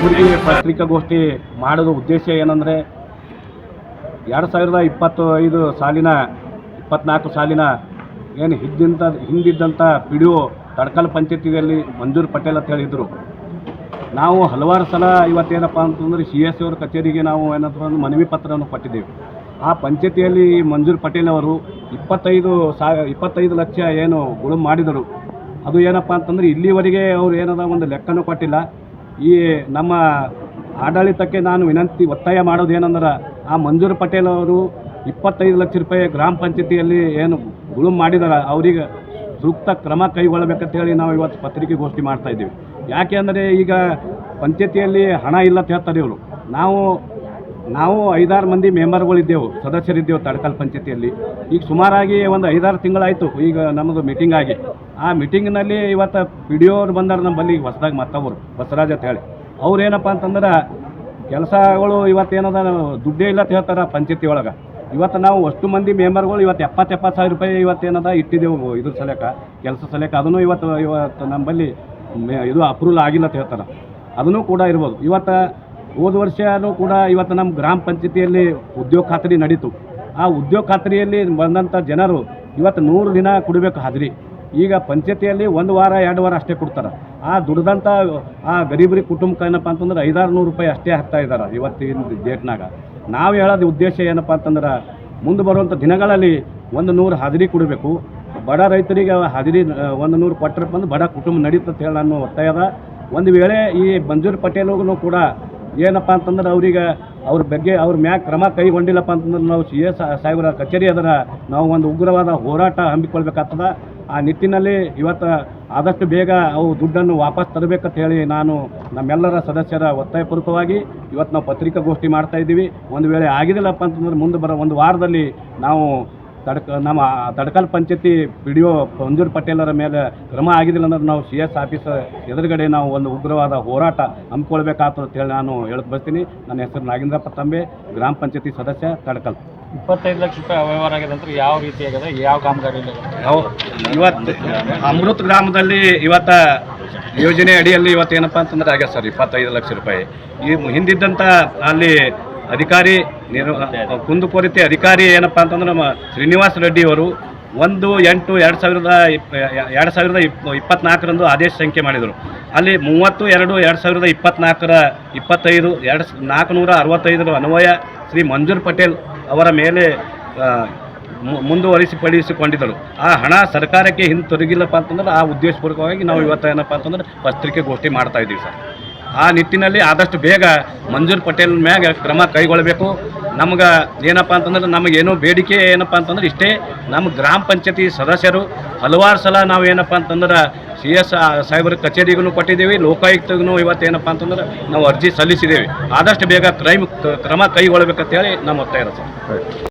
ಕಲಬುರಗಿ ಪತ್ರಿಕಾಗೋಷ್ಠಿ ಮಾಡೋದು ಉದ್ದೇಶ ಏನಂದರೆ 2025 ಸಾಲಿನ 24 ಸಾಲಿನ ಏನು ಹಿಂದಿದ್ದಂಥ ಪಿ ಡಿ ಒ ತಡ್ಕಲ್ ಪಂಚಾಯತಿಯಲ್ಲಿ ಮಂಜೂರ್ ಪಟೇಲ್ ಅಂತ ಹೇಳಿದರು. ನಾವು ಹಲವಾರು ಸಲ ಇವತ್ತೇನಪ್ಪ ಅಂತಂದರೆ CS ಅವ್ರ ಕಚೇರಿಗೆ ನಾವು ಏನಂತ ಮನವಿ ಪತ್ರವನ್ನು ಕೊಟ್ಟಿದ್ದೇವೆ. ಆ ಪಂಚಾಯತಿಯಲ್ಲಿ ಮಂಜೂರ್ ಪಟೇಲ್ ಅವರು 25 ಲಕ್ಷ ಏನು ಗುಳುಮ್ ಮಾಡಿದರು. ಅದು ಏನಪ್ಪ ಅಂತಂದರೆ ಇಲ್ಲಿವರೆಗೆ ಅವರು ಏನದ ಒಂದು ಲೆಕ್ಕನೂ ಕೊಟ್ಟಿಲ್ಲ. ಈ ನಮ್ಮ ಆಡಳಿತಕ್ಕೆ ನಾನು ಒತ್ತಾಯ ಮಾಡೋದು ಏನಂದ್ರೆ ಆ ಮಂಜೂರ್ ಪಟೇಲ್ ಅವರು 25 ಲಕ್ಷ ರೂಪಾಯಿ ಗ್ರಾಮ ಪಂಚಾಯತಿಯಲ್ಲಿ ಏನು ಗುಳುಮ್ ಮಾಡಿದಾರೆ ಅವರಿಗೆ ಸೂಕ್ತ ಕ್ರಮ ಕೈಗೊಳ್ಳಬೇಕಂತ ಹೇಳಿ ನಾವು ಇವತ್ತು ಪತ್ರಿಕೆಗೋಷ್ಠಿ ಮಾಡ್ತಾಯಿದ್ದೀವಿ. ಯಾಕೆ ಅಂದರೆ ಈಗ ಪಂಚಾಯತಿಯಲ್ಲಿ ಹಣ ಇಲ್ಲ ಅಂತ ಹೇಳ್ತಾರೆ ಇವರು. ನಾವು 5-6 ಮಂದಿ ಮೆಂಬರ್ಗಳಿದ್ದೆವು, ಸದಸ್ಯರಿದ್ದೆವು ತಡ್ಕಲ್ ಪಂಚಾಯತಿಯಲ್ಲಿ. ಈಗ ಸುಮಾರಾಗಿ ಒಂದು 5-6 ತಿಂಗಳಾಯಿತು ಈಗ ನಮ್ಮದು ಮೀಟಿಂಗ್ ಆಗಿ. ಆ ಮೀಟಿಂಗ್ನಲ್ಲಿ ಇವತ್ತು ಪಿ ಡಿ ಒ ಅವ್ರು ಬಂದಾರೆ ನಮ್ಮಲ್ಲಿ ಹೊಸದಾಗಿ ಮತ್ತವರು ಬಸವರಾಜ್ ಅಂತ ಹೇಳಿ. ಅವ್ರು ಏನಪ್ಪ ಅಂತಂದ್ರೆ ಕೆಲಸಗಳು ಇವತ್ತೇನದ ದುಡ್ಡೇ ಇಲ್ಲ ಅಂತ ಹೇಳ್ತಾರೆ ಪಂಚಾಯತಿ ಒಳಗೆ. ಇವತ್ತು ನಾವು ಅಷ್ಟು ಮಂದಿ ಮೆಂಬರ್ಗಳು ಇವತ್ತು 70 ಸಾವಿರ ರೂಪಾಯಿ ಇವತ್ತೇನದ ಇಟ್ಟಿದ್ದೆವು ಇದ್ರ ಸಲಕ ಕೆಲಸ ಸಲಕ. ಅದನ್ನು ಇವತ್ತು ನಮ್ಮಲ್ಲಿ ಇದು ಅಪ್ರೂವಲ್ ಆಗಿಲ್ಲ ಅಂತ ಹೇಳ್ತಾರೆ. ಅದನ್ನು ಕೂಡ ಇರ್ಬೋದು. ಇವತ್ತು ಹೋದ ವರ್ಷನೂ ಕೂಡ ಇವತ್ತು ನಮ್ಮ ಗ್ರಾಮ ಪಂಚಾಯತಿಯಲ್ಲಿ ಉದ್ಯೋಗ ಖಾತ್ರಿ ನಡೀತು. ಆ ಉದ್ಯೋಗ ಖಾತ್ರಿಯಲ್ಲಿ ಬಂದಂಥ ಜನರು ಇವತ್ತು 100 ದಿನ ಕೊಡಬೇಕು ಹಾಜರಿ. ಈಗ ಪಂಚಾಯತಿಯಲ್ಲಿ 1 ವಾರ 2 ವಾರ ಅಷ್ಟೇ ಕೊಡ್ತಾರೆ. ಆ ದುಡ್ದಂಥ ಆ ಗರೀಬರಿ ಕುಟುಂಬಕ್ಕೆ ಏನಪ್ಪ ಅಂತಂದ್ರೆ 500-600 ರೂಪಾಯಿ ಅಷ್ಟೇ ಹಾಕ್ತಾ ಇದ್ದಾರೆ ಇವತ್ತಿನ ಡೇಟ್ನಾಗ. ನಾವು ಹೇಳೋದು ಉದ್ದೇಶ ಏನಪ್ಪ ಅಂತಂದ್ರೆ ಮುಂದೆ ಬರುವಂಥ ದಿನಗಳಲ್ಲಿ 100 ಹಾಜರಿ ಕೊಡಬೇಕು. ಬಡ ರೈತರಿಗೆ ಹಾಜರಿ 100 ಕೊಟ್ಟರಪ್ಪ ಅಂದ್ರೆ ಬಡ ಕುಟುಂಬ ನಡೀತಂತ ಹೇಳಿ ನಾನು ಒತ್ತಾಯದ. ಒಂದು ವೇಳೆ ಈ ಮಂಜೂರ್ ಪಟೇಲ್ಗೂ ಕೂಡ ಏನಪ್ಪ ಅಂತಂದ್ರೆ ಅವ್ರ ಬಗ್ಗೆ ಅವ್ರ ಮ್ಯಾಗ ಕ್ರಮ ಕೈಗೊಂಡಿಲ್ಲಪ್ಪ ಅಂತಂದ್ರೆ ನಾವು CS ಸಾಹೇಬರ ಕಚೇರಿ ಅದರ ನಾವು ಒಂದು ಉಗ್ರವಾದ ಹೋರಾಟ ಹಮ್ಮಿಕೊಳ್ಬೇಕಾಗ್ತದೆ. ಆ ನಿಟ್ಟಿನಲ್ಲಿ ಇವತ್ತು ಆದಷ್ಟು ಬೇಗ ಅವು ದುಡ್ಡನ್ನು ವಾಪಸ್ ತರಬೇಕಂತ ಹೇಳಿ ನಾನು ನಮ್ಮೆಲ್ಲರ ಸದಸ್ಯರ ಒತ್ತಾಯಪೂರ್ವಕವಾಗಿ ಇವತ್ತು ನಾವು ಪತ್ರಿಕಾಗೋಷ್ಠಿ ಮಾಡ್ತಾಯಿದ್ದೀವಿ. ಒಂದು ವೇಳೆ ಆಗಿದಿಲ್ಲಪ್ಪ ಅಂತಂದ್ರೆ ಮುಂದೆ ಬರೋ 1 ವಾರದಲ್ಲಿ ನಾವು ನಮ್ಮ ತಡ್ಕಲ್ ಪಂಚಾಯತಿ ಪಿ ಡಿ ಒ ಮಂಜೂರ್ ಪಟೇಲರ ಮೇಲೆ ಕ್ರಮ ಆಗಿದ್ದಿಲ್ಲ ಅಂದ್ರೆ ನಾವು CS ಆಫೀಸ್ ಎದುರುಗಡೆ ನಾವು ಒಂದು ಉಗ್ರವಾದ ಹೋರಾಟ ಹಮ್ಮಿಕೊಳ್ಬೇಕಾಗ್ತದೆ ಅಂತ ಹೇಳಿ ನಾನು ಹೇಳಕ್ಕೆ ಬರ್ತೀನಿ. ನನ್ನ ಹೆಸರು ನಾಗೇಂದ್ರಪ್ಪ ತಂಬೆ, ಗ್ರಾಮ ಪಂಚಾಯತಿ ಸದಸ್ಯ ತಡ್ಕಲ್. 25 ಲಕ್ಷ ರೂಪಾಯಿ ಅವ್ಯವಹಾರ ಆಗಿದೆ ಅಂದ್ರೆ ಯಾವ ರೀತಿಯಾಗಿದೆ, ಯಾವ ಕಾಮಗಾರಿ? ಇವತ್ತು ಅಮೃತ್ ಗ್ರಾಮದಲ್ಲಿ ಇವತ್ತು ಯೋಜನೆ ಅಡಿಯಲ್ಲಿ ಇವತ್ತೇನಪ್ಪ ಅಂತಂದ್ರೆ ಆಗ್ಯದ ಸರ್ 25 ಲಕ್ಷ ರೂಪಾಯಿ. ಈ ಹಿಂದಿದ್ದಂಥ ಅಲ್ಲಿ ಅಧಿಕಾರಿ ಕುಂದುಕೊರತೆ ಅಧಿಕಾರಿ ಏನಪ್ಪ ಅಂತಂದ್ರೆ ನಮ್ಮ ಶ್ರೀನಿವಾಸ ರೆಡ್ಡಿ ಅವರು 1/8/2024 ಆದೇಶ ಸಂಖ್ಯೆ ಮಾಡಿದರು. ಅಲ್ಲಿ 30/2/2024 465 ಅನ್ವಯ ಶ್ರೀ ಮಂಜೂರ್ ಪಟೇಲ್ ಅವರ ಮೇಲೆ ಮುಂದುವರಿಸಿಪಡಿಸಿಕೊಂಡಿದ್ದರು. ಆ ಹಣ ಸರ್ಕಾರಕ್ಕೆ ಹಿಂತಿರುಗಿಲ್ಲಪ್ಪ ಅಂತಂದ್ರೆ ಆ ಉದ್ದೇಶಪೂರ್ವಕವಾಗಿ ನಾವು ಇವತ್ತು ಏನಪ್ಪ ಅಂತಂದ್ರೆ ಪತ್ರಿಕೆಗೋಷ್ಠಿ ಮಾಡ್ತಾಯಿದ್ದೀವಿ ಸರ್. ಆ ನಿಟ್ಟಿನಲ್ಲಿ ಆದಷ್ಟು ಬೇಗ ಮಂಜೂರ್ ಪಟೇಲ್ ಮ್ಯಾಗ ಕ್ರಮ ಕೈಗೊಳ್ಳಬೇಕು. ನಮ್ಗೆ ಏನಪ್ಪ ಅಂತಂದ್ರೆ ನಮಗೇನೋ ಬೇಡಿಕೆ ಏನಪ್ಪ ಅಂತಂದ್ರೆ ಇಷ್ಟೇ. ನಮ್ಮ ಗ್ರಾಮ ಪಂಚಾಯತಿ ಸದಸ್ಯರು ಹಲವಾರು ಸಲ ನಾವು ಏನಪ್ಪ ಅಂತಂದ್ರೆ CS ಸಾಹೇಬರ ಕಚೇರಿಗೂ ಕೊಟ್ಟಿದ್ದೀವಿ, ಲೋಕಾಯುಕ್ತಗೂ ಇವತ್ತೇನಪ್ಪ ಅಂತಂದ್ರೆ ನಾವು ಅರ್ಜಿ ಸಲ್ಲಿಸಿದ್ದೇವೆ. ಆದಷ್ಟು ಬೇಗ ಕ್ರಮ ಕೈಗೊಳ್ಳಬೇಕಂತೇಳಿ ನಮ್ಮ ಒತ್ತಾಯ ಇರುತ್ತೆ ಸರ್.